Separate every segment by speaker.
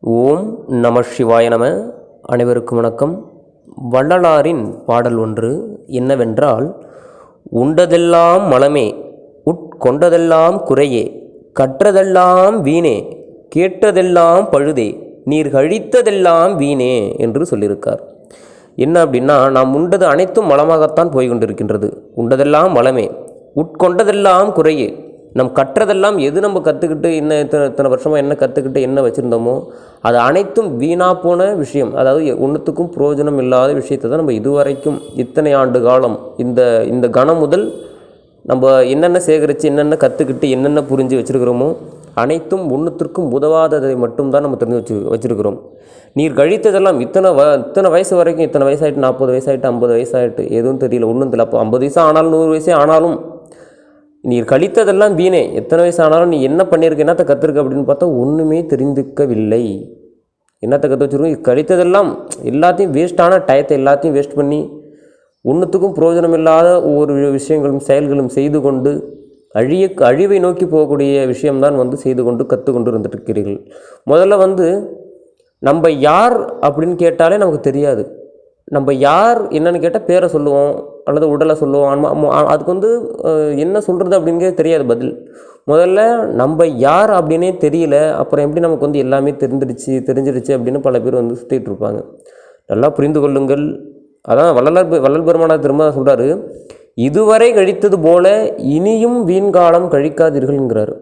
Speaker 1: ஓம் நம சிவாய நம. அனைவருக்கும் வணக்கம். வள்ளலாரின் பாடல் ஒன்று என்னவென்றால், உண்டதெல்லாம் மலமே, உட்கொண்டதெல்லாம் குறையே, கற்றதெல்லாம் வீணே, கேட்டதெல்லாம் பழுதே, நீர் கழித்ததெல்லாம் வீணே என்று சொல்லியிருக்கார். என்ன அப்படின்னா, நாம் உண்டது அனைத்தும் மலமாகத்தான் போய்கொண்டிருக்கின்றது. உண்டதெல்லாம் மலமே, உட்கொண்டதெல்லாம் குறையே. நம் கற்றதெல்லாம் எது நம்ம கற்றுக்கிட்டு இத்தனை வருஷமாக என்ன கற்றுக்கிட்டு என்ன வச்சுருந்தோமோ அது அனைத்தும் வீணாக போன விஷயம். அதாவது ஒன்றுத்துக்கும் பிரயோஜனம் இல்லாத விஷயத்தை தான் நம்ம இதுவரைக்கும் இத்தனை ஆண்டு காலம் இந்த கணம் முதல் நம்ம என்னென்ன சேகரித்து என்னென்ன கற்றுக்கிட்டு என்னென்ன புரிஞ்சு வச்சுருக்கிறோமோ அனைத்தும் ஒன்றுத்திற்கும் உதவாததை மட்டும்தான் நம்ம தெரிஞ்சு வச்சுருக்கிறோம். நீர் கழித்ததெல்லாம் இத்தனை வயசு வரைக்கும், இத்தனை வயசாகிட்டு, 40 வயசாகிட்டு, 50 வயசாகிட்டு, எதுவும் தெரியல, ஒன்றும் தெரியல. அப்போ 50 வயசு ஆனாலும் 100 வயசே ஆனாலும் நீர் கழித்ததெல்லாம் வீணே. எத்தனை வயசு ஆனாலும் நீ என்ன பண்ணியிருக்க, என்னத்தை கற்றுருக்க அப்படின்னு பார்த்தா ஒன்றுமே தெரிந்துக்கவில்லை. என்னத்தை கற்று வச்சுருக்கோம், கழித்ததெல்லாம் எல்லாத்தையும் வேஸ்ட்டான டயத்தை எல்லாத்தையும் வேஸ்ட் பண்ணி ஒன்றுத்துக்கும் பிரயோஜனம் இல்லாத ஒவ்வொரு விஷயங்களும் செயல்களும் செய்து கொண்டு அழிவை நோக்கி போகக்கூடிய விஷயம்தான் செய்து கொண்டு கற்றுக்கொண்டு இருந்துட்டுருக்கிறீர்கள். முதல்ல நம்ம யார் அப்படின்னு கேட்டாலே நமக்கு தெரியாது. நம்ம யார் என்னன்னு கேட்டால் பேரை சொல்லுவோம் அல்லது உடலை சொல்லுவோம். அதுக்கு என்ன சொல்கிறது அப்படிங்கிறது தெரியாது பதில். முதல்ல நம்ம யார் அப்படின்னே தெரியல, அப்புறம் எப்படி நமக்கு எல்லாமே தெரிஞ்சிடுச்சு அப்படின்னு பல பேர் சுற்றிட்டு இருப்பாங்க. நல்லா புரிந்து கொள்ளுங்கள். அதான் வள்ளல் பெருமானார் திரும்ப சொல்கிறாரு, இதுவரை கழித்தது போல இனியும் வீண்காலம் கழிக்காதீர்கள்ங்கிறாரு.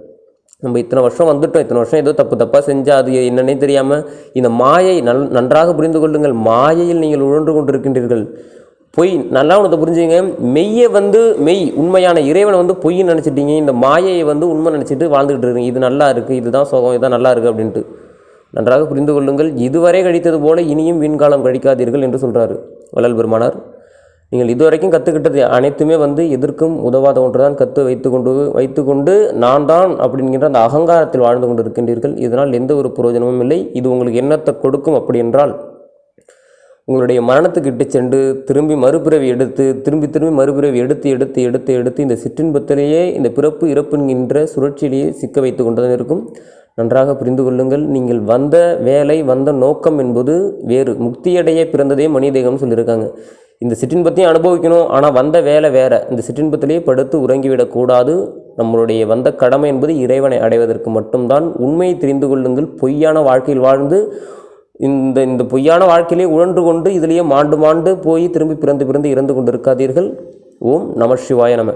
Speaker 1: நம்ம இத்தனை வருஷம் வந்துட்டோம், இத்தனை வருஷம் ஏதோ தப்பாக செஞ்சால் அது என்னன்னே தெரியாமல் இந்த மாயை நன்றாக புரிந்து கொள்ளுங்கள். மாயையில் நீங்கள் உழன்று கொண்டிருக்கின்றீர்கள். பொய் நல்லா ஒன்று புரிஞ்சுங்க. மெய்யை மெய் உண்மையான இறைவனை பொய்ன்னு நினச்சிட்டீங்க. இந்த மாயையை உண்மை நினச்சிட்டு வாழ்ந்துக்கிட்டு இருக்கீங்க. இது நல்லா இருக்குது, இதுதான் சோகம், இதுதான் நல்லா இருக்குது அப்படின்ட்டு. நன்றாக புரிந்து கொள்ளுங்கள். இதுவரை கழித்தது போல இனியும் வீண்காலம் கழிக்காதீர்கள் என்று சொல்கிறாரு வள்ளல் பெருமானார். நீங்கள் இதுவரைக்கும் கற்றுக்கிட்டது அனைத்துமே எதற்கும் உதவாத ஒன்று தான் கற்று வைத்துக்கொண்டு நான் தான் அப்படிங்கிற அந்த அகங்காரத்தில் வாழ்ந்து கொண்டு இருக்கின்றீர்கள். இதனால் எந்த ஒரு பிரயோஜனமும் இல்லை. இது உங்களுக்கு என்னத்தை கொடுக்கும் அப்படி என்றால், உங்களுடைய மரணத்துக்கு இட்டு சென்று திரும்பி மறுபிறவி எடுத்து திரும்பி மறுபிறவி எடுத்து இந்த சிற்றின்பத்திலேயே இந்த பிறப்பு இறப்புங்கின்ற சுழற்சியிலேயே சிக்க வைத்து கொண்டுதான் இருக்கும். நன்றாக புரிந்து கொள்ளுங்கள். நீங்கள் வந்த வேலை வந்த நோக்கம் என்பது வேறு. முக்தியடைய பிறந்ததே மனிதேகம்னு சொல்லியிருக்காங்க. இந்த சிற்றின்பத்தையும் அனுபவிக்கணும், ஆனால் வந்த வேலை வேறு. இந்த சிற்றின்பத்திலேயே படுத்து உறங்கிவிடக்கூடாது. நம்மளுடைய வந்த கடமை என்பது இறைவனை அடைவதற்கு மட்டும்தான். உண்மையை தெரிந்து கொள்ளுங்கள். பொய்யான வாழ்க்கையில் வாழ்ந்து இந்த பொய்யான வாழ்க்கையிலே உழன்று கொண்டு இதிலேயே மாண்டு போய் திரும்பி பிறந்து இறந்து கொண்டு இருக்காதீர்கள். ஓம் நம சிவாய நம.